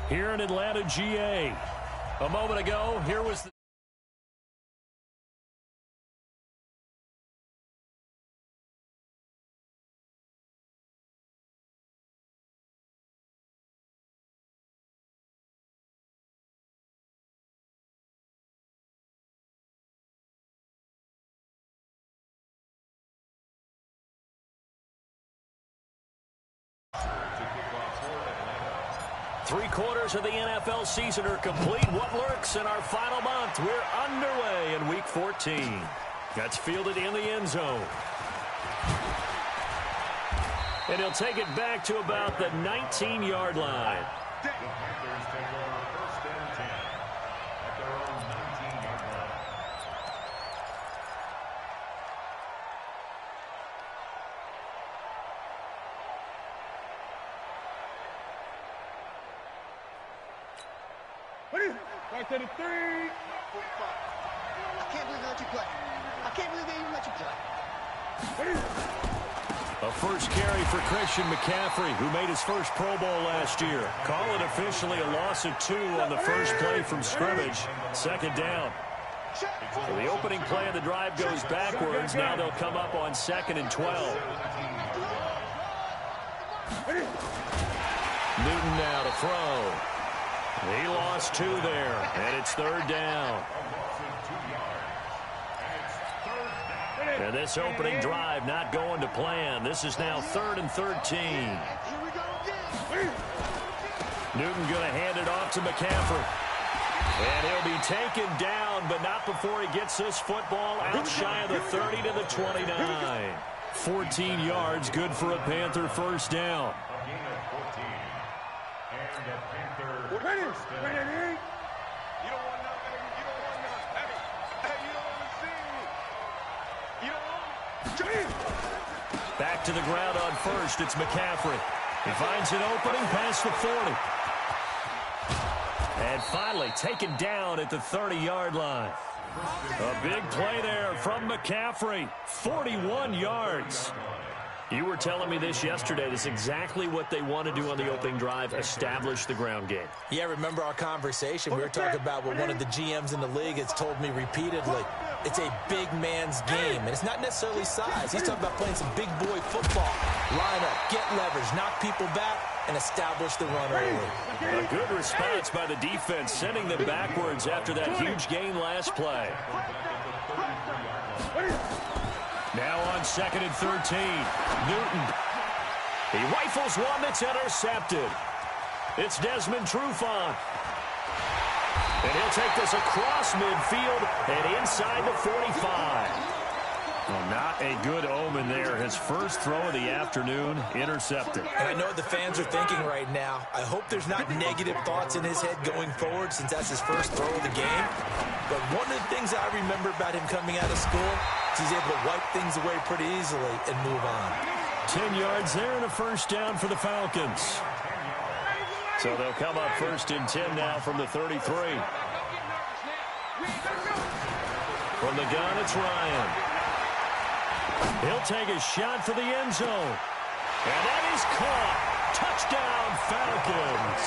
here in Atlanta, GA. A moment ago, here was the three-quarters of the NFL season are complete. What lurks in our final month? We're underway in Week 14. That's fielded in the end zone. And he'll take it back to about the 19-yard line. Right to the 3. I can't believe they let you play. I can't believe they even let you play. A first carry for Christian McCaffrey, who made his first Pro Bowl last year. Call it officially a loss of 2 on the first play from scrimmage. Second down. So the opening play of the drive goes backwards. Now they'll come up on 2nd and 12. Newton now to throw. He lost 2 there, and it's 3rd down. And this opening drive not going to plan. This is now 3rd and 13. Newton going to hand it off to McCaffrey. And he'll be taken down, but not before he gets this football out shy of the 30 to the 29. 14 yards, good for a Panther first down. Back to the ground on first. It's McCaffrey. He finds an opening past the 40. And finally taken down at the 30-yard line. A big play there from McCaffrey. 41 yards. You were telling me this yesterday. This is exactly what they want to do on the opening drive, establish the ground game. Yeah, remember our conversation? We were talking about what one of the GMs in the league has told me repeatedly. It's a big man's game, and it's not necessarily size. He's talking about playing some big boy football. Line up, get leverage, knock people back, and establish the run early. A good response by the defense, sending them backwards after that huge gain last play. Now on 2nd and 13, Newton. He rifles one that's intercepted. It's Desmond Trufant. And he'll take this across midfield and inside the 45. Well, not a good omen there. His first throw of the afternoon intercepted. And I know what the fans are thinking right now. I hope there's not negative thoughts in his head going forward since that's his first throw of the game. But one of the things I remember about him coming out of school is he's able to wipe things away pretty easily and move on. 10 yards there and a first down for the Falcons. So they'll come up 1st and 10 now from the 33. From the gun, it's Ryan. He'll take a shot for the end zone. And that is caught. Touchdown, Falcons.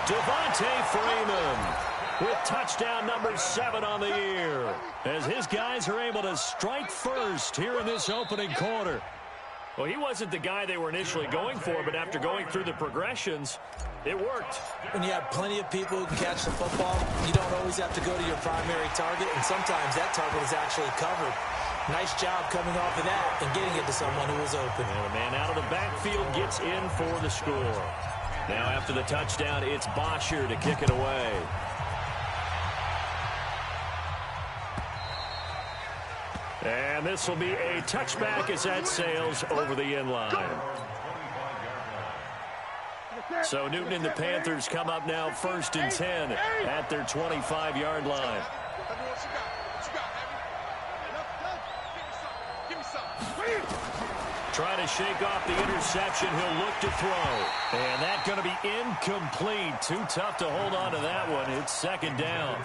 Devontae Freeman with touchdown number 7 on the year, as his guys are able to strike first here in this opening quarter. Well, he wasn't the guy they were initially going for, but after going through the progressions, it worked. When you have plenty of people who can catch the football, you don't always have to go to your primary target, and sometimes that target is actually covered. Nice job coming off of that and getting it to someone who was open. And the man out of the backfield gets in for the score. Now after the touchdown, it's Bosher to kick it away. And this will be a touchback as that sails over the end line. So Newton and the Panthers come up now 1st and 10 at their 25-yard line. Trying to shake off the interception. He'll look to throw. And that's going to be incomplete. Too tough to hold on to that one. It's 2nd down.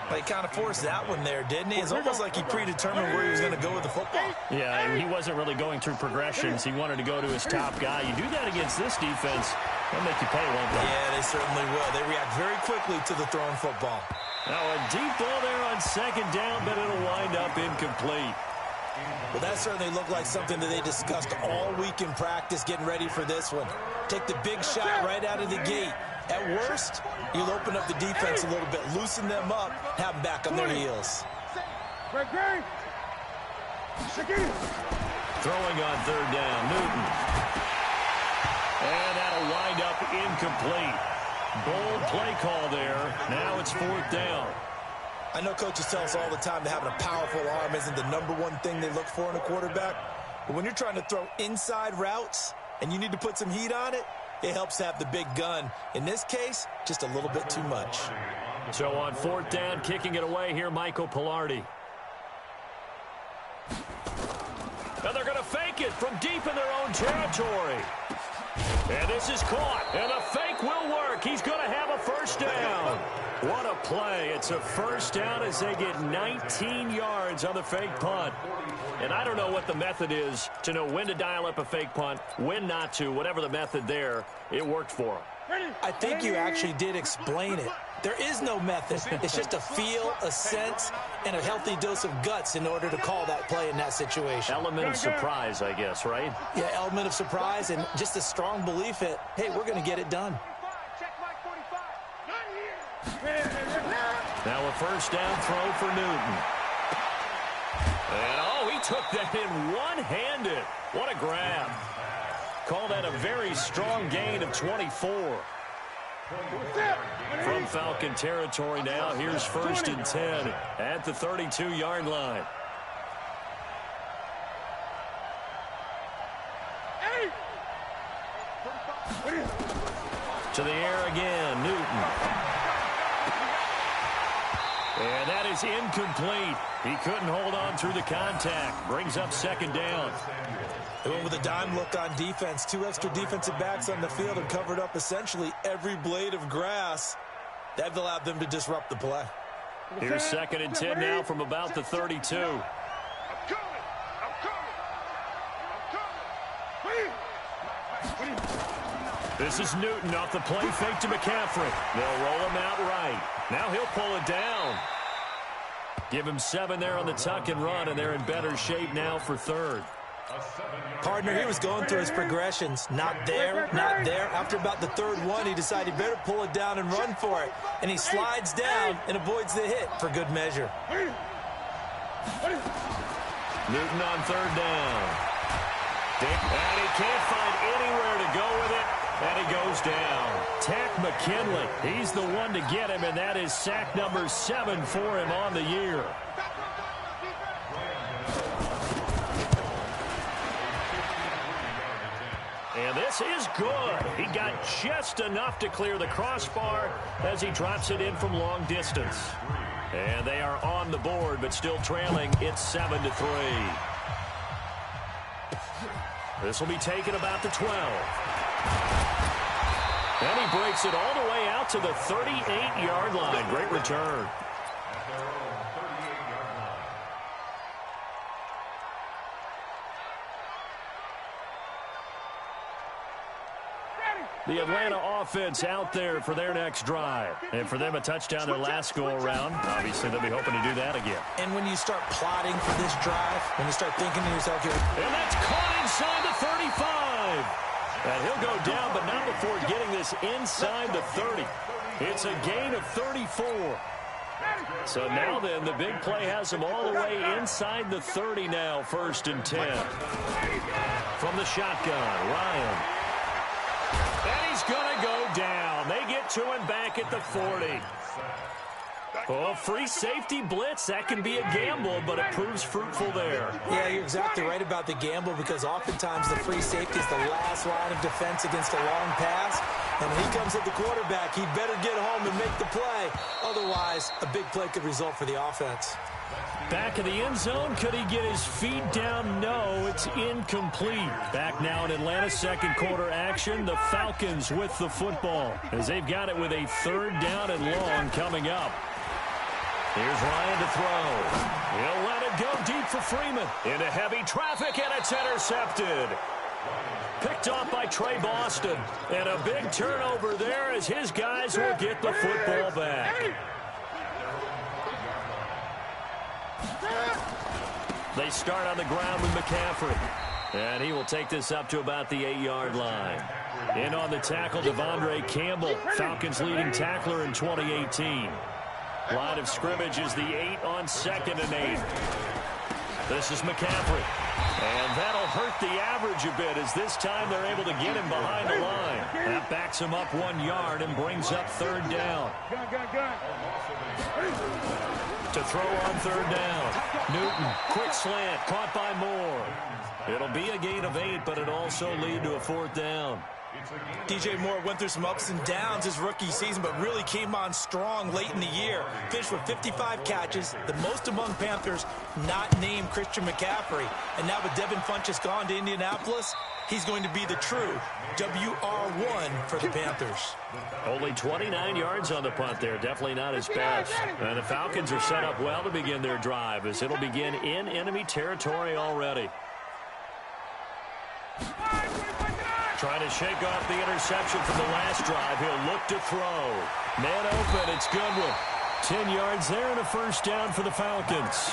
Well, he kind of forced that one there, didn't he? It's almost like he predetermined where he was going to go with the football. Yeah, he wasn't really going through progressions. He wanted to go to his top guy. You do that against this defense, They'll make you pay, won't they? Yeah, they certainly will. They react very quickly to the thrown football. Now a deep ball there on second down, but it'll wind up incomplete. Well, that certainly looked like something that they discussed all week in practice getting ready for this one. Take the big shot right out of the gate. At worst, you'll open up the defense a little bit, loosen them up, have them back on their heels. Throwing on third down, Newton. And that'll wind up incomplete. Bold play call there. Now it's fourth down. I know coaches tell us all the time that having a powerful arm isn't the number one thing they look for in a quarterback. But when you're trying to throw inside routes and you need to put some heat on it, it helps to have the big gun. In this case, just a little bit too much. So on fourth down, kicking it away here, Michael Pilardi. And they're going to fake it from deep in their own territory. And this is caught. And the fake will work. He's going to have a first down. What a play. It's a first down as they get 19 yards on the fake punt. And I don't know what the method is to know when to dial up a fake punt, when not to, whatever the method there. It worked for him. I think you actually did explain it. There is no method. It's just a feel, a sense, and a healthy dose of guts in order to call that play in that situation. Element of surprise, I guess, right? Yeah, element of surprise and just a strong belief that, hey, we're going to get it done. Now a first down throw for Newton. And, oh, he took that in one-handed. What a grab. Call that a very strong gain of 24. From Falcon territory now, here's first and 10 at the 32-yard line. To the air again, Newton. And that is incomplete. He couldn't hold on through the contact. Brings up second down. They went with a dime look on defense. 2 extra defensive backs on the field and covered up essentially every blade of grass. That allowed them to disrupt the play. Here's second and 10 now from about the 32. This is Newton off the play fake to McCaffrey. They'll roll him out right. Now he'll pull it down. Give him 7 there on the tuck and run, and they're in better shape now for third. Partner, he was going through his progressions. Not there, not there. After about the third one, he decided he better pull it down and run for it. And he slides down and avoids the hit for good measure. Newton on third down. And he can't find anywhere to go with it. And he goes down. Tack McKinley. He's the one to get him, and that is sack number 7 for him on the year. And this is good. He got just enough to clear the crossbar as he drops it in from long distance. And they are on the board, but still trailing. It's 7-3. This will be taken about the 12. And he breaks it all the way out to the 38-yard line. Great return. The Atlanta offense out there for their next drive. And for them, a touchdown their last go-around. Obviously, they'll be hoping to do that again. And when you start plotting for this drive, when you start thinking to yourself, and that's caught inside the 35. And he'll go down, but not before getting this inside the 30. It's a gain of 34. So now then, the big play has him all the way inside the 30 now, first and 10. From the shotgun, Ryan. And he's going to go down. They get to him back at the 40. Oh, free safety blitz. That can be a gamble, but it proves fruitful there. Yeah, you're exactly right about the gamble because oftentimes the free safety is the last line of defense against a long pass. And when he comes at the quarterback, he'd better get home and make the play. Otherwise, a big play could result for the offense. Back in the end zone, could he get his feet down? No, it's incomplete. Back now in Atlanta's second quarter action, the Falcons with the football as they've got it with a third down and long coming up. Here's Ryan to throw. He'll let it go deep for Freeman. Into heavy traffic, and it's intercepted. Picked off by Trey Boston. And a big turnover there as his guys will get the football back. They start on the ground with McCaffrey. And he will take this up to about the 8-yard line. In on the tackle, Devondre Campbell, Falcons leading tackler in 2018. Line of scrimmage is the 8 on 2nd and 8. This is McCaffrey. And that'll hurt the average a bit as this time they're able to get him behind the line. That backs him up 1 yard and brings up 3rd down. To throw on 3rd down. Newton, quick slant, caught by Moore. It'll be a gain of 8, but it'll also lead to a 4th down. DJ Moore went through some ups and downs his rookie season, but really came on strong late in the year. Finished with 55 catches, the most among Panthers not named Christian McCaffrey. And now with Devin Funchess gone to Indianapolis, he's going to be the true WR1 for the Panthers. Only 29 yards on the punt there. Definitely not his best. And the Falcons are set up well to begin their drive as it'll begin in enemy territory already. Trying to shake off the interception from the last drive. He'll look to throw. Man open. It's Goodwin. 10 yards there and a 1st down for the Falcons.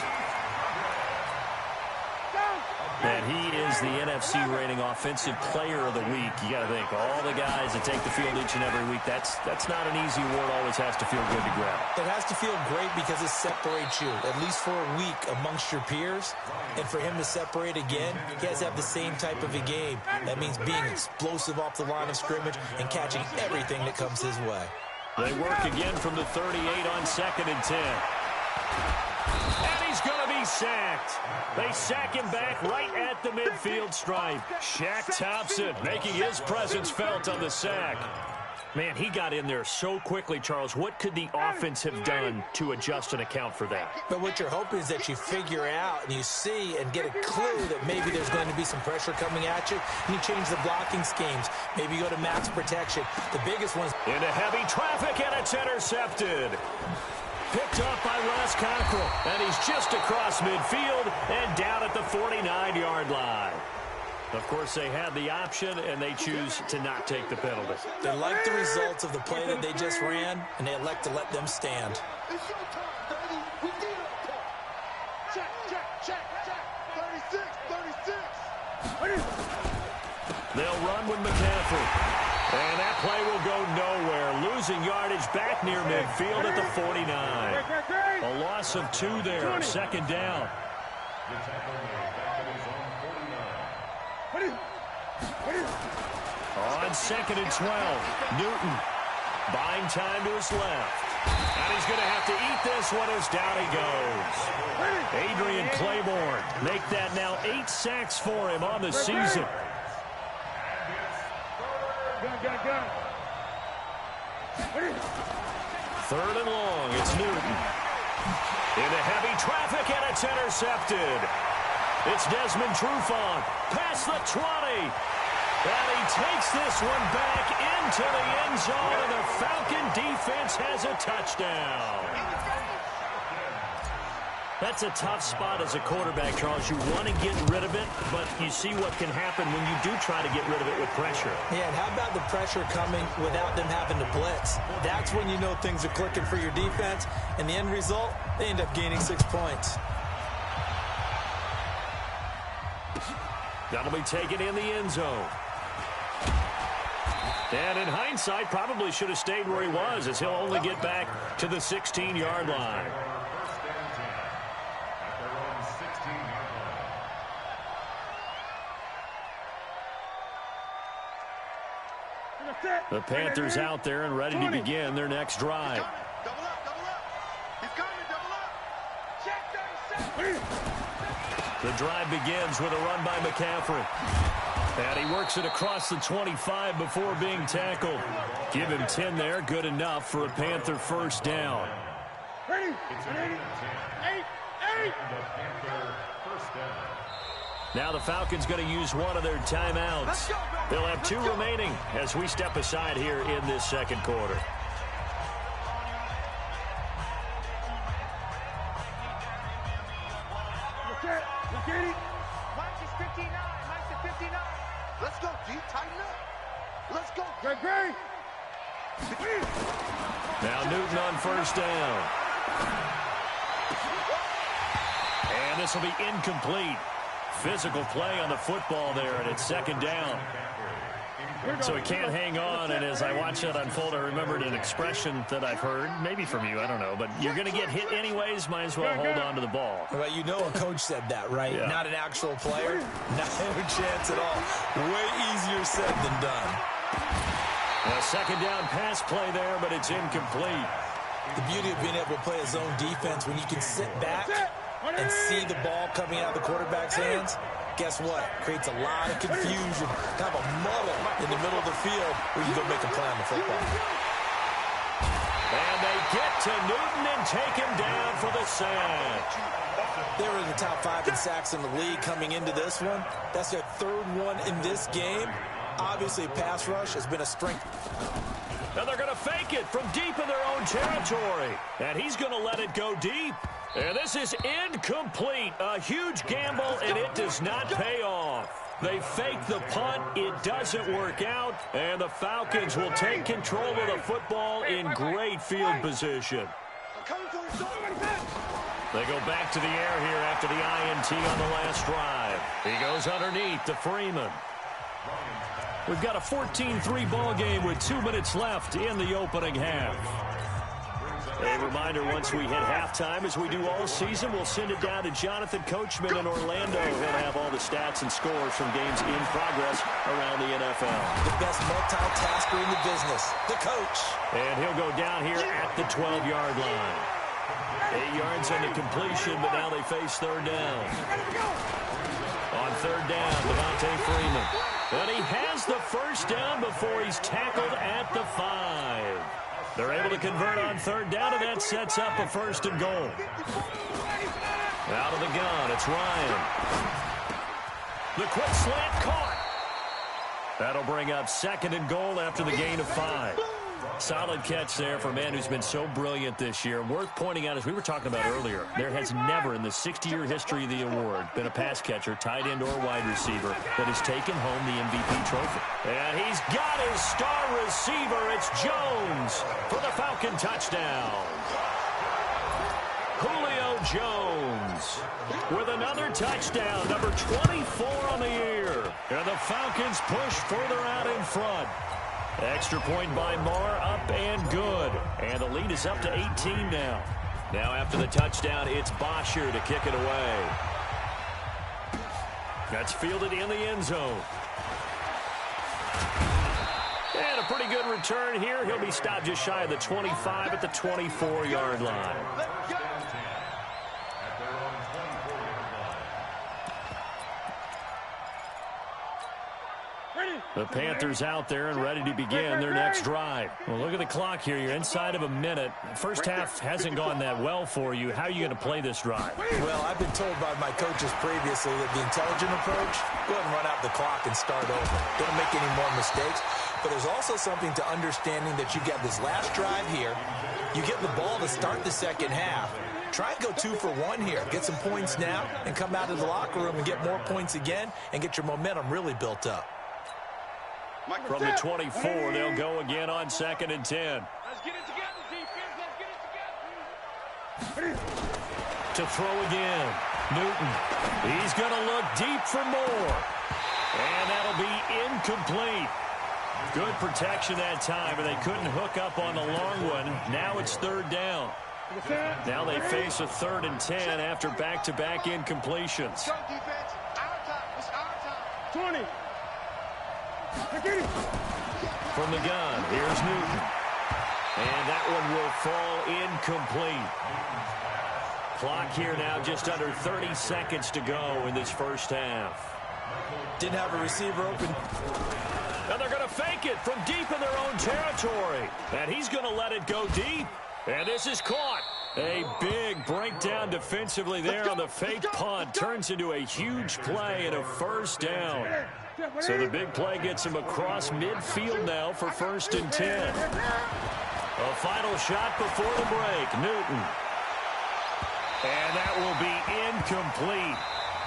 And he is the NFC rating offensive player of the week. You got to think, all the guys that take the field each and every week, that's not an easy award. Always has to feel good to grab. It has to feel great because it separates you, at least for a week, amongst your peers. And for him to separate again, he has to have the same type of a game. That means being explosive off the line of scrimmage and catching everything that comes his way. They work again from the 38 on 2nd and 10. And he's going to be sacked. They sack him back right at the midfield stripe. Shaq Thompson making his presence felt on the sack. Man, he got in there so quickly, Charles. What could the offense have done to adjust and account for that? But what you're hoping is that you figure out and you see and get a clue that maybe there's going to be some pressure coming at you, and you change the blocking schemes. Maybe you go to max protection. The biggest one's into heavy traffic, and it's intercepted. Picked off by Ross Cockrell, and he's just across midfield and down at the 49-yard line. Of course, they had the option, and they choose to not take the penalty. They like the results of the play that they just ran, and they elect to let them stand. It's your time, baby. We did it. Check, check, check, check. 36, 36. They'll run with McCaffrey. And that play will go nowhere. Losing yardage back near midfield at the 49. A loss of 2 there. 2nd down. On 2nd and 12. Newton buying time to his left. And he's going to have to eat this one as down he goes. Adrian Claiborne make that now 8 sacks for him on the season. Gun. 3rd and long. It's Newton. Into heavy traffic, and it's intercepted. It's Desmond Trufant past the 20. And he takes this one back into the end zone, and the Falcon defense has a touchdown. That's a tough spot as a quarterback, Charles. You want to get rid of it, but you see what can happen when you do try to get rid of it with pressure. Yeah, and how about the pressure coming without them having to blitz? That's when you know things are clicking for your defense, and the end result, they end up gaining 6 points. That'll be taken in the end zone. And in hindsight, probably should have stayed where he was, as he'll only get back to the 16-yard line. The Panthers out there and ready to begin their next drive. Double up. He's coming, double up. Check, The drive begins with a run by McCaffrey. And he works it across the 25 before being tackled. Give him 10 there, good enough for a Panther 1st down. Ready. 8. Now the Falcons going to use one of their timeouts. They'll have 2 remaining as we step aside here in this 2nd quarter. Look at it. Mike's is 59. Let's go, D. Now Newton on first down. And this will be incomplete. Physical play on the football there, and it's second down. So he can't hang on, and as I watch that unfold, I remembered an expression that I've heard, maybe from you, I don't know, but you're going to get hit anyways, might as well hold on to the ball. Well, you know a coach said that, right? Yeah. Not an actual player. Not a chance at all. Way easier said than done. A second down pass play there, but it's incomplete. The beauty of being able to play a zone defense when you can sit back and see the ball coming out of the quarterback's hands, guess what? Creates a lot of confusion, kind of a muddle in the middle of the field where you go make a play on the football. And they get to Newton and take him down for the sack. They were in the top 5 in sacks in the league coming into this one. That's their third one in this game. Obviously, pass rush has been a strength. Now they're going to fake it from deep in their own territory. And he's going to let it go deep. And this is incomplete. A huge gamble, and it does not pay off. They fake the punt. It doesn't work out. And the Falcons will take control of the football in great field position. They go back to the air here after the INT on the last drive. He goes underneath to Freeman. We've got a 14-3 ball game with 2 minutes left in the opening half. A reminder, once we hit halftime, as we do all season, we'll send it down to Jonathan Coachman in Orlando. He'll have all the stats and scores from games in progress around the NFL. The best multitasker in the business, the coach. And he'll go down here at the 12-yard line. 8 yards on the completion, but now they face third down. On third down, Devontae Freeman. And he has the first down before he's tackled at the 5. They're able to convert on third down, and that sets up a first and goal. Out of the gun, it's Ryan. The quick slant caught. That'll bring up second and goal after the gain of 5. Solid catch there for a man who's been so brilliant this year. Worth pointing out, as we were talking about earlier, there has never in the 60-year history of the award been a pass catcher, tight end, or wide receiver that has taken home the MVP trophy. And he's got his star receiver. It's Jones for the Falcon touchdown. Julio Jones with another touchdown, number 24 on the year. And the Falcons push further out in front. Extra point by Marr, up and good. And the lead is up to 18 now. Now after the touchdown, it's Bosher to kick it away. That's fielded in the end zone. And a pretty good return here. He'll be stopped just shy of the 25 at the 24-yard line. The Panthers out there and ready to begin their next drive. Well, look at the clock here. You're inside of a minute. First half hasn't gone that well for you. How are you going to play this drive? Well, I've been told by my coaches previously that the intelligent approach, go ahead and run out the clock and start over. Don't make any more mistakes. But there's also something to understanding that you get this last drive here. You get the ball to start the second half. Try and go 2 for 1 here. Get some points now and come out of the locker room and get more points again and get your momentum really built up. From the 24, they'll go again on 2nd and 10. Let's get it together, defense. Let's get it together. To throw again. Newton. He's going to look deep for more. And that'll be incomplete. Good protection that time, but they couldn't hook up on the long one. Now it's third down. Now they face a 3rd and 10 after back-to-back incompletions. Go, defense. Our time. It's our time. 20. From the gun, here's Newton. And that one will fall incomplete. Clock here now just under 30 seconds to go in this first half. Didn't have a receiver open. Now they're going to fake it from deep in their own territory. And he's going to let it go deep. And this is caught. A big breakdown defensively there on the fake punt. Turns into a huge play and a first down. So the big play gets him across midfield now for 1st and 10. A final shot before the break. Newton. And that will be incomplete.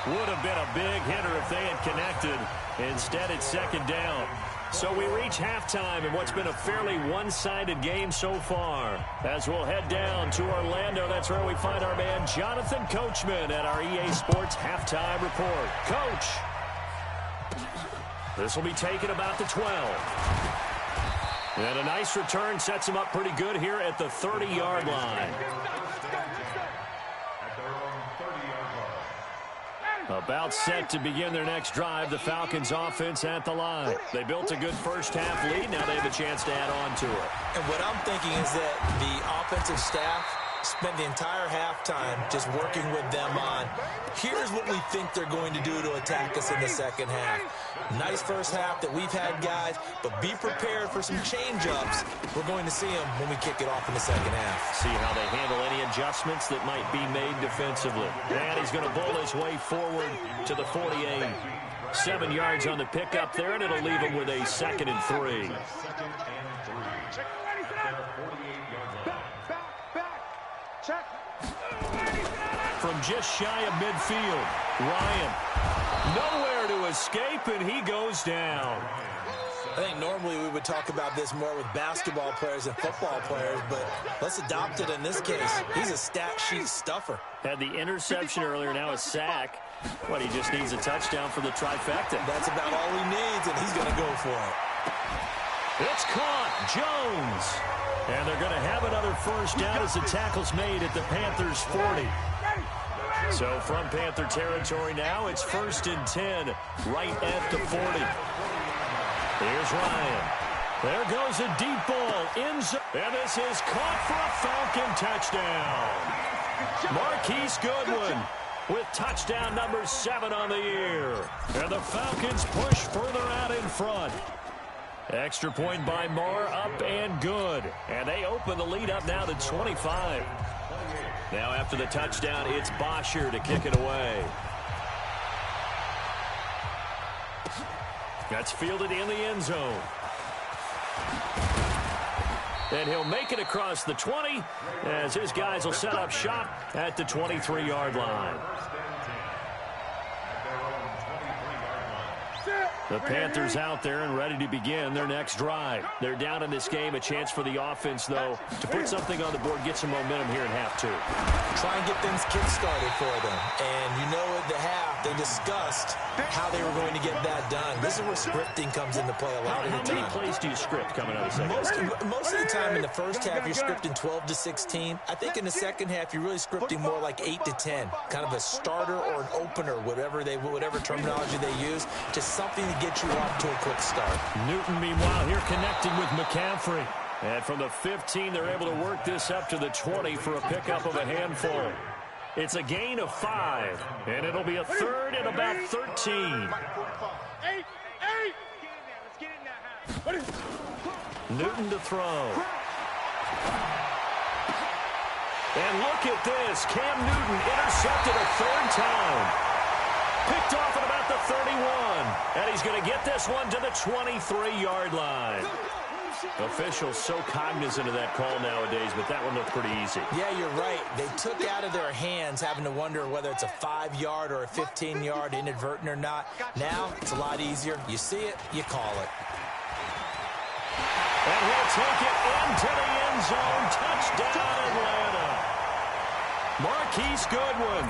Would have been a big hitter if they had connected. Instead, it's 2nd down. So we reach halftime in what's been a fairly one-sided game so far. As we'll head down to Orlando, that's where we find our man Jonathan Coachman at our EA Sports Halftime Report. Coach, this will be taken about the 12. And a nice return sets him up pretty good here at the 30-yard line. About set to begin their next drive, the Falcons offense at the line. They built a good first-half lead. Now they have a chance to add on to it. And what I'm thinking is that the offensive staff spent the entire halftime just working with them on, here's what we think they're going to do to attack us in the second half. Nice first half that we've had, guys, but be prepared for some change-ups. We're going to see them when we kick it off in the second half. See how they handle any adjustments that might be made defensively. And he's going to bowl his way forward to the 48. 7 yards on the pickup there, and it'll leave him with a 2nd and 3. From just shy of midfield, Ryan nowhere to escape, and he goes down. I think normally we would talk about this more with basketball players and football players, but let's adopt it in this case. He's a stat sheet stuffer. Had the interception earlier, now a sack. But he just needs a touchdown for the trifecta. That's about all he needs, and he's going to go for it. It's caught. Jones. And they're going to have another first down as the tackle's made at the Panthers' 40. So from Panther territory now, it's 1st and 10, right at the 40. Here's Ryan. There goes a deep ball. And this is caught for a Falcon touchdown. Marquise Goodwin with touchdown number 7 on the year. And the Falcons push further out in front. Extra point by Moore, up and good. And they open the lead up now to 25. Now after the touchdown, it's Bosher to kick it away. That's fielded in the end zone. And he'll make it across the 20 as his guys will set up shop at the 23-yard line. The Panthers out there and ready to begin their next drive. They're down in this game. A chance for the offense, though, to put something on the board, get some momentum here in half 2. Try and get things kick-started for them. And you know at the half, they discussed how they were going to get that done. This is where scripting comes into play a lot of the time. How many plays do you script coming out of the second half? Most of the time in the first half, you're scripting 12 to 16. I think in the second half, you're really scripting more like 8 to 10. Kind of a starter or an opener, whatever terminology they use, just something to get you off to a quick start. Newton, meanwhile, here connecting with McCaffrey. And from the 15, they're able to work this up to the 20 for a pickup of a handful. It's a gain of 5, and it'll be a 3rd and about 13. Newton to throw. And look at this. Cam Newton intercepted a 3rd time. Picked off at about the 31. And he's going to get this one to the 23-yard line. Officials so cognizant of that call nowadays, but that one looked pretty easy. Yeah, you're right. They took out of their hands having to wonder whether it's a 5-yard or a 15-yard inadvertent or not. Now, it's a lot easier. You see it, you call it. And he'll take it into the end zone. Touchdown, Atlanta. Marquise Goodwin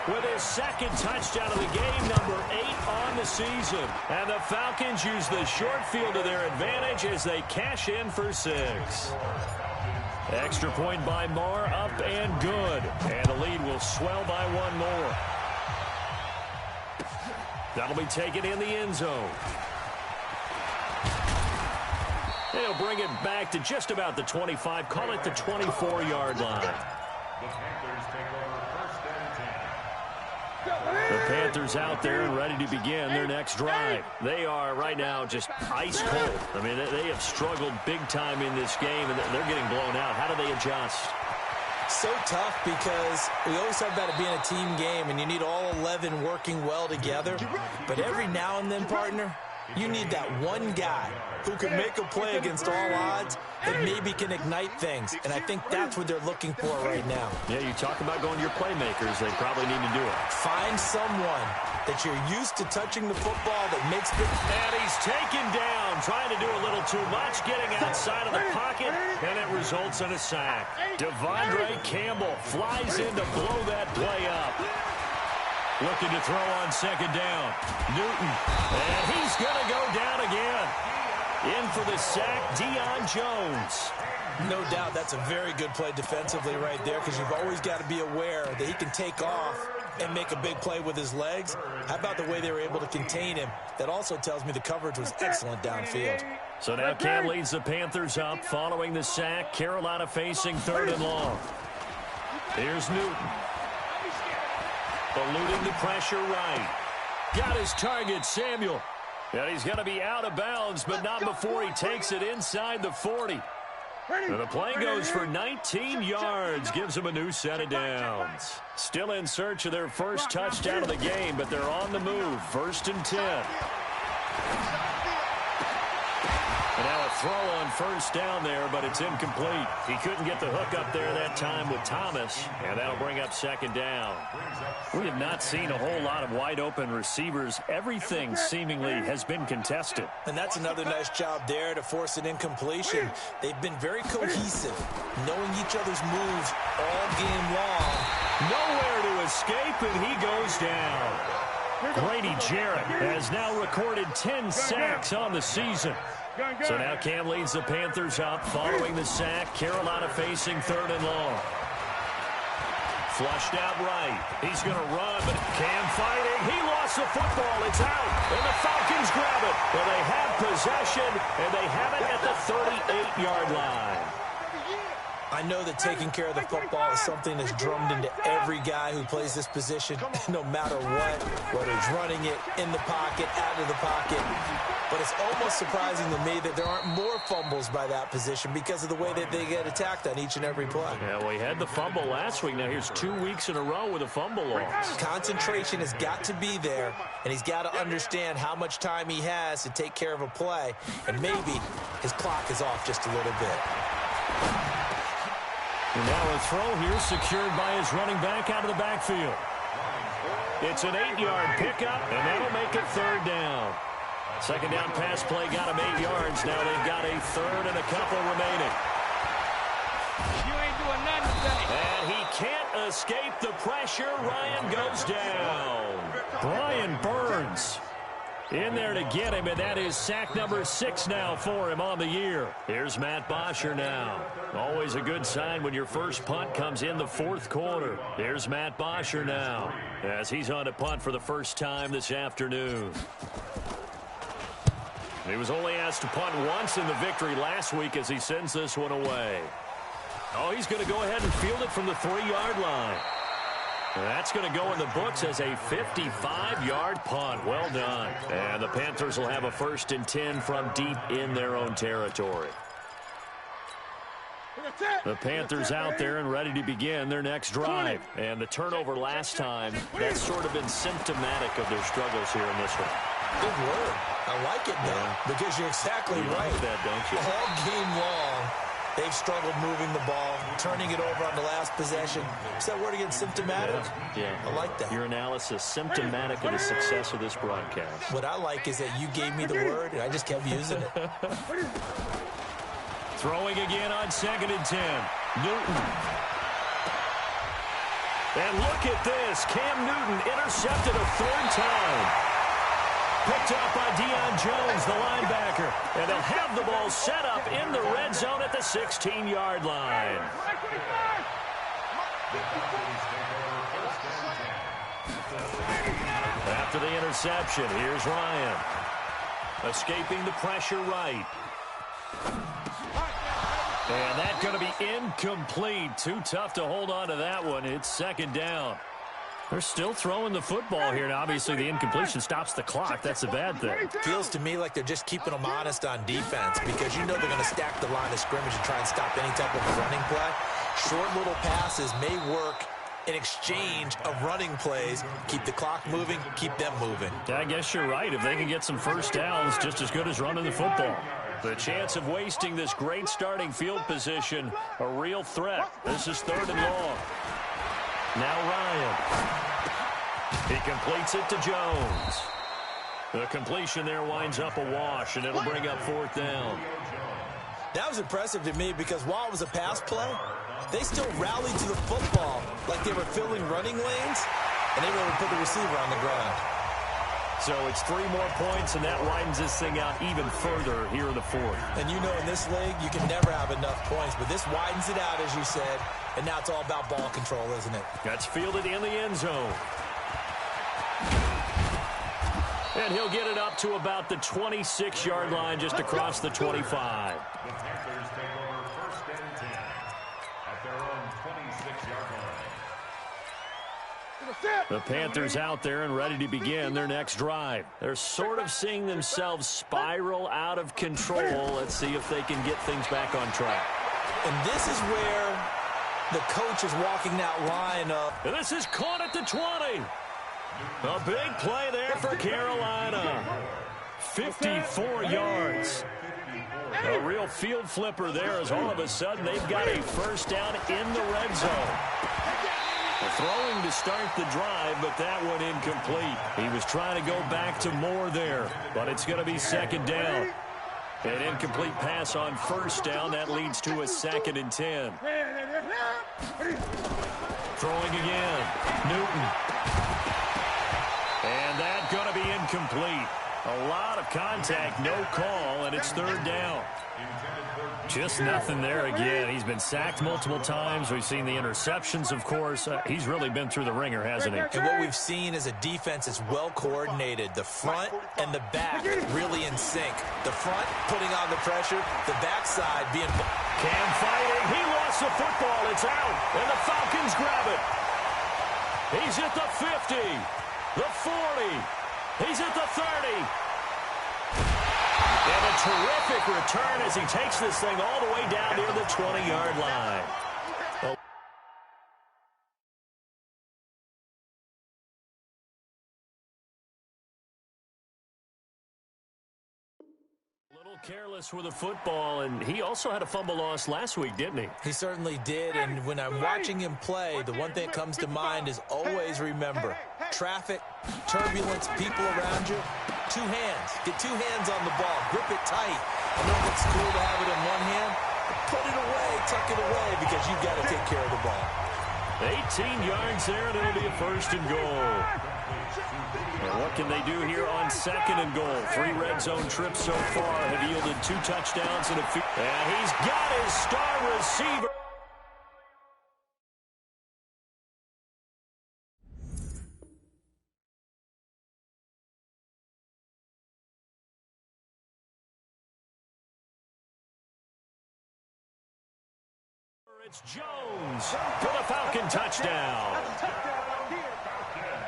with his 2nd touchdown of the game, number 8 on the season. And the Falcons use the short field to their advantage as they cash in for 6. Extra point by Moore, up and good. And the lead will swell by 1 more. That'll be taken in the end zone. They'll bring it back to just about the 25, call it the 24-yard line. The Panthers out there and ready to begin their next drive. They are right now just ice cold. I mean, they have struggled big time in this game, and they're getting blown out. How do they adjust? So tough because we always talk about it being a team game, and you need all 11 working well together. But every now and then, partner, You need that one guy who can make a play against all odds that maybe can ignite things, and I think that's what they're looking for right now. Yeah, you talk about going to your playmakers. They probably need to do it. Find someone that you're used to touching the football that makes the... And he's taken down, trying to do a little too much, getting outside of the pocket, and it results in a sack. Devondre Campbell flies in to blow that play up. Looking to throw on second down. Newton, and he's going to go down again. In for the sack, Deion Jones. No doubt that's a very good play defensively right there, because you've always got to be aware that he can take off and make a big play with his legs. How about the way they were able to contain him? That also tells me the coverage was excellent downfield. So now Cam leads the Panthers up following the sack. Carolina facing 3rd and long. Here's Newton. Eluding the pressure right. Got his target, Samuel. And he's going to be out of bounds, but not before he takes it inside the 40. And the play goes for 19 yards, gives them a new set of downs. Still in search of their first touchdown of the game, but they're on the move. 1st and 10. And now a throw on 1st down there, but it's incomplete. He couldn't get the hook up there that time with Thomas, and that'll bring up 2nd down. We have not seen a whole lot of wide-open receivers. Everything seemingly has been contested. And that's another nice job there to force an incompletion. They've been very cohesive, knowing each other's moves all game long. Nowhere to escape, and he goes down. Grady Jarrett has now recorded 10 sacks on the season. So now Cam leads the Panthers up following the sack. Carolina facing 3rd and long. Flushed out right. He's going to run, but Cam fighting. He lost the football. It's out, and the Falcons grab it. Well, they have possession, and they have it at the 38-yard line. I know that taking care of the football is something that's drummed into every guy who plays this position, no matter what, whether he's running it, in the pocket, out of the pocket. But it's almost surprising to me that there aren't more fumbles by that position because of the way that they get attacked on each and every play. Yeah, well, he had the fumble last week. Now here's 2 weeks in a row with a fumble loss. Concentration has got to be there, and he's got to understand how much time he has to take care of a play, and maybe his clock is off just a little bit. And now a throw here secured by his running back out of the backfield. It's an 8-yard pickup, and that'll make it 3rd down. 2nd down pass play got him 8 yards. Now they've got a 3rd and a couple remaining. You ain't doing nothing today. And he can't escape the pressure. Ryan goes down. Brian Burns in there to get him, and that is sack number 6 now for him on the year. Here's Matt Bosher now. Always a good sign when your first punt comes in the 4th quarter. Here's Matt Bosher now as he's on to punt for the first time this afternoon. He was only asked to punt once in the victory last week as he sends this one away. Oh, he's going to go ahead and field it from the 3-yard line. That's going to go in the books as a 55-yard punt. Well done. And the Panthers will have a 1st and 10 from deep in their own territory. The Panthers out there and ready to begin their next drive. And the turnover last time, that's sort of been symptomatic of their struggles here in this one. Good word. I like it now, because you're exactly right. Like that, don't you? All game long, they've struggled moving the ball, turning it over on the last possession. Is that word again, symptomatic? Yeah. I like that. Your analysis, symptomatic of the success of this broadcast. What I like is that you gave me the word, and I just kept using it. Throwing again on 2nd and 10. Newton. And look at this. Cam Newton intercepted a 3rd time. Picked up by Deion Jones, the linebacker. And they'll have the ball set up in the red zone at the 16-yard line. After the interception, here's Ryan. Escaping the pressure right. And that's going to be incomplete. Too tough to hold on to that one. It's 2nd down. They're still throwing the football here. Now, obviously, the incompletion stops the clock. That's a bad thing. Feels to me like they're just keeping them honest on defense, because you know they're going to stack the line of scrimmage and try and stop any type of running play. Short little passes may work an exchange of running plays. Keep the clock moving, keep them moving. Yeah, I guess you're right. If they can get some first downs, just as good as running the football. The chance of wasting this great starting field position, a real threat. This is 3rd and long. Now Ryan. He completes it to Jones. The completion there winds up a wash, and it'll bring up 4th down. That was impressive to me because while it was a pass play, they still rallied to the football like they were filling running lanes, and they were able to put the receiver on the ground. So it's 3 more points, and that widens this thing out even further here in the 4th. And you know in this league, you can never have enough points, but this widens it out, as you said, and now it's all about ball control, isn't it? That's fielded in the end zone. And he'll get it up to about the 26-yard line, just across the 25. The Panthers take over 1st and 10 at their own 26-yard line. The Panthers out there and ready to begin their next drive. They're sort of seeing themselves spiral out of control. Let's see if they can get things back on track. And this is where the coach is walking that line up. And this is caught at the 20. A big play there for Carolina. 54 yards. A real field flipper there as all of a sudden they've got a first down in the red zone. Throwing to start the drive, but that one incomplete. He was trying to go back to Moore there, but it's going to be 2nd down. An incomplete pass on 1st down. That leads to a 2nd and 10. Throwing again. Newton. And that's going to be incomplete. A lot of contact, no call, and it's 3rd down. Just nothing there again. He's been sacked multiple times. We've seen the interceptions, of course. He's really been through the ringer, hasn't he? And what we've seen is a defense that's well coordinated. The front and the back really in sync. The front putting on the pressure, the backside being... Cam fighting. He lost the football. It's out. And the Falcons grab it. He's at the 50. The 40. He's at the 30. And a terrific return as he takes this thing all the way down near the 20-yard line. A little careless with the football, and he also had a fumble loss last week, didn't he? He certainly did, and when I'm watching him play, the one thing that comes to mind is always remember, traffic, turbulence, people around you, 2 hands. Get 2 hands on the ball. Grip it tight. I know it's cool to have it in one hand, but put it away, tuck it away, because you've got to take care of the ball. 18 yards there, and it'll be a 1st and goal. And what can they do here on 2nd and goal? 3 red zone trips so far have yielded 2 touchdowns and a field. And he's got his star receiver. It's Jones for the Falcon touchdown.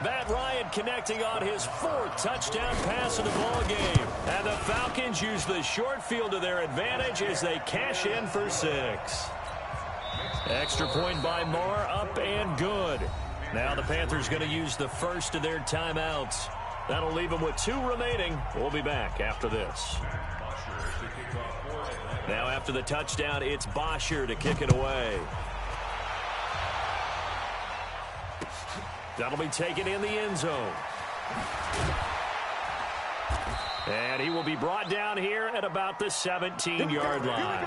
Matt Ryan connecting on his 4th touchdown pass in the ball game. And the Falcons use the short field to their advantage as they cash in for 6. Extra point by Moore, up and good. Now the Panthers going to use the first of their timeouts. That'll leave them with 2 remaining. We'll be back after this. Now after the touchdown, it's Bosher to kick it away. That'll be taken in the end zone. And he will be brought down here at about the 17-yard line.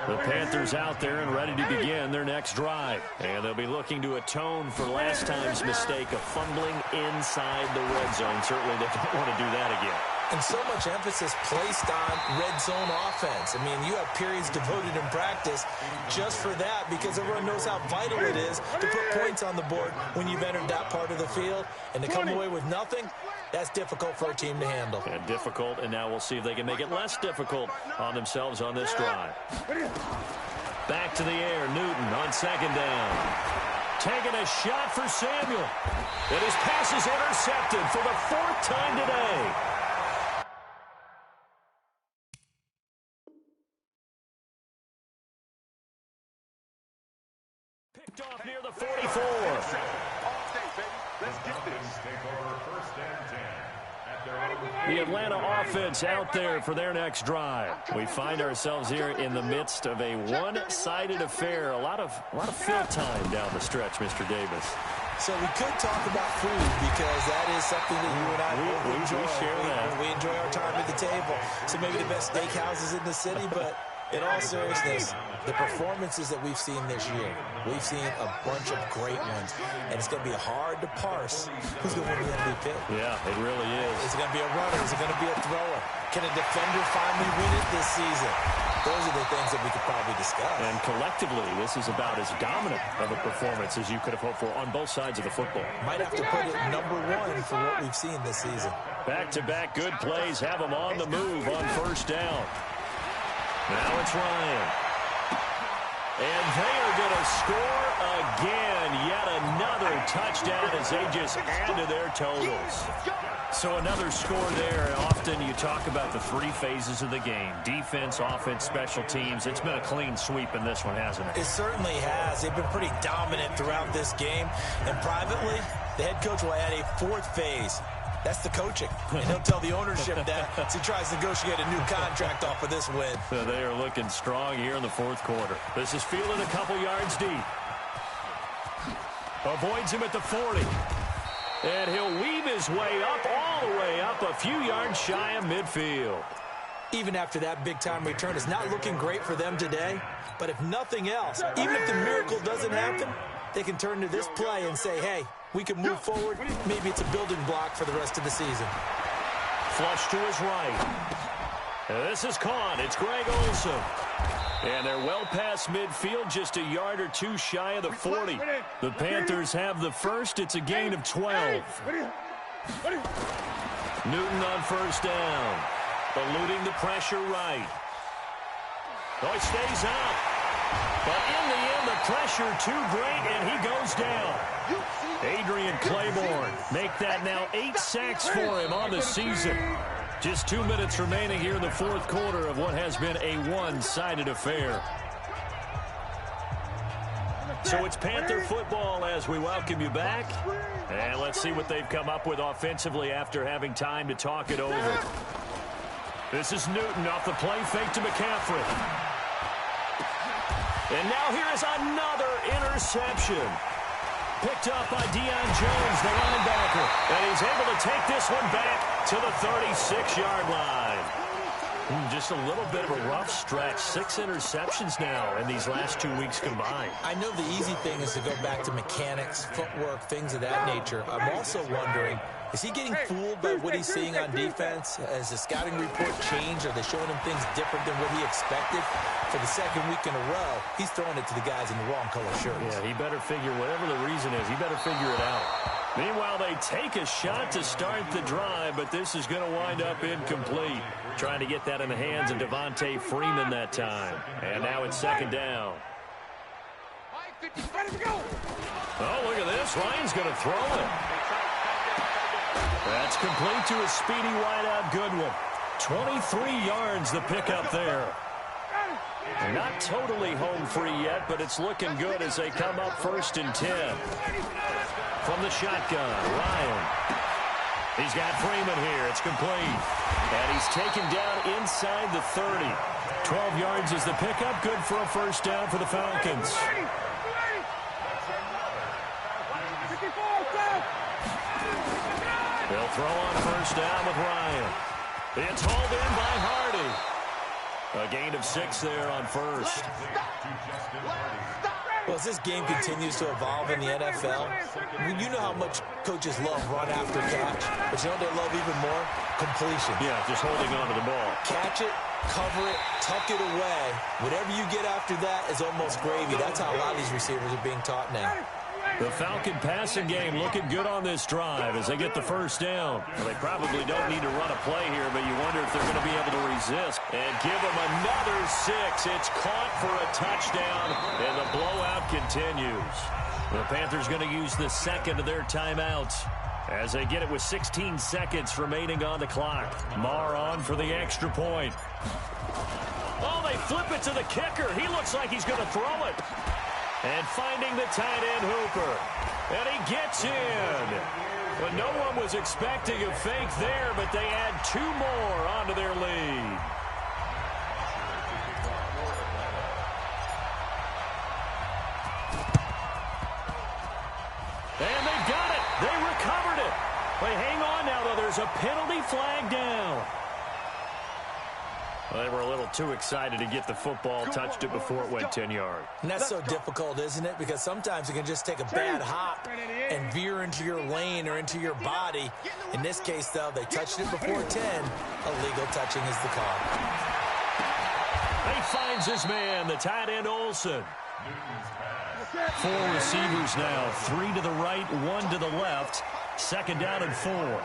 The Panthers out there and ready to begin their next drive. And they'll be looking to atone for last time's mistake of fumbling inside the red zone. Certainly they don't want to do that again. And so much emphasis placed on red zone offense. I mean, you have periods devoted in practice just for that because everyone knows how vital it is to put points on the board when you've entered that part of the field. And to come away with nothing, that's difficult for a team to handle. And difficult, and now we'll see if they can make it less difficult on themselves on this drive. Back to the air, Newton on 2nd down. Taking a shot for Samuel. And his pass is intercepted for the 4th time today. Picked off near the 44. All day, baby. Let's get this. Take over first and 10 at their own. The Atlanta offense out there for their next drive. We find ourselves here in the midst of a one-sided affair. A lot of field time down the stretch, Mr. Davis. So we could talk about food because that is something that you and I both enjoy. We share that. We enjoy our time at the table. So maybe the best steakhouses in the city, but in all seriousness, the performances that we've seen this year, we've seen a bunch of great ones, and it's going to be hard to parse who's going to win the MVP. Yeah, it really is. Is it going to be a runner? Is it going to be a thrower? Can a defender finally win it this season? Those are the things that we could probably discuss. And collectively, this is about as dominant of a performance as you could have hoped for on both sides of the football. Might have to put it number one for what we've seen this season. Back-to-back good plays have them on the move on first down. Now it's Ryan. And they are going to score again. Yet another touchdown as they just add to their totals. So another score there. Often you talk about the three phases of the game. Defense, offense, special teams. It's been a clean sweep in this one, hasn't it? It certainly has. They've been pretty dominant throughout this game. And privately, the head coach will add a fourth phase. That's the coaching. And he'll tell the ownership that as he tries to negotiate a new contract off of this win. So they are looking strong here in the fourth quarter. This is fielded a couple yards deep. Avoids him at the 40. And he'll weave his way up, all the way up, a few yards shy of midfield. Even after that big-time return, it's not looking great for them today. But if nothing else, even if the miracle doesn't happen, they can turn to this play and say, hey, we can move forward. Maybe it's a building block for the rest of the season. Flush to his right. And this is caught. It's Greg Olsen. And they're well past midfield, just a yard or two shy of the 40. The Panthers have the first. It's a gain of 12. Newton on first down. Eluding the pressure right. Oh, he stays up. But in the end, the pressure too great, and he goes down. Adrian Claiborne make that now 8 sacks for him on the season. Just 2 minutes remaining here in the fourth quarter of what has been a one-sided affair. So it's Panther football as we welcome you back. And let's see what they've come up with offensively after having time to talk it over. This is Newton off the play fake to McCaffrey. And now here is another interception. Picked up by Deion Jones, the linebacker. And he's able to take this one back to the 36-yard line. Just a little bit of a rough stretch. 6 interceptions now in these last 2 weeks combined. I know the easy thing is to go back to mechanics, footwork, things of that nature. I'm also wondering, is he getting fooled by what he's seeing on defense? Has the scouting report changed? Are they showing him things different than what he expected? For the second week in a row, he's throwing it to the guys in the wrong color shirts. Yeah, he better figure, whatever the reason is, he better figure it out. Meanwhile, they take a shot to start the drive, but this is going to wind up incomplete. Trying to get that in the hands of Devontae Freeman that time. And now it's second down. Oh, look at this. Ryan's going to throw it. That's complete to a speedy wideout Goodwin. 23 yards the pickup there. Not totally home free yet, but it's looking good as they come up 1st and 10. From the shotgun, Ryan. He's got Freeman here. It's complete. And he's taken down inside the 30. 12 yards is the pickup. Good for a first down for the Falcons. They'll throw on first down with Ryan. It's hauled in by Hardy. A gain of 6 there on first. Well, as this game continues to evolve in the NFL, you know how much coaches love run after catch, but you know they love even more? Completion. Yeah, just holding on to the ball. Catch it, cover it, tuck it away. Whatever you get after that is almost gravy. That's how a lot of these receivers are being taught now. The Falcon passing game looking good on this drive as they get the first down. Well, they probably don't need to run a play here, but you wonder if they're going to be able to resist. And give them another 6. It's caught for a touchdown, and the blowout continues. The Panthers going to use the second of their timeouts as they get it with 16 seconds remaining on the clock. Marr on for the extra point. Oh, they flip it to the kicker. He looks like he's going to throw it. And finding the tight end Hooper. And he gets in. But no one was expecting a fake there, but they add 2 more onto their lead. And they got it. They recovered it. But hang on now, though. There's a penalty flag down. Well, they were a little too excited to get the football, touched it before it went 10 yards. And that's so difficult, isn't it? Because sometimes it can just take a bad hop and veer into your lane or into your body. In this case, though, they touched it before 10. Illegal touching is the call. He finds his man, the tight end Olsen. 4 receivers now, 3 to the right, 1 to the left. 2nd down and 4.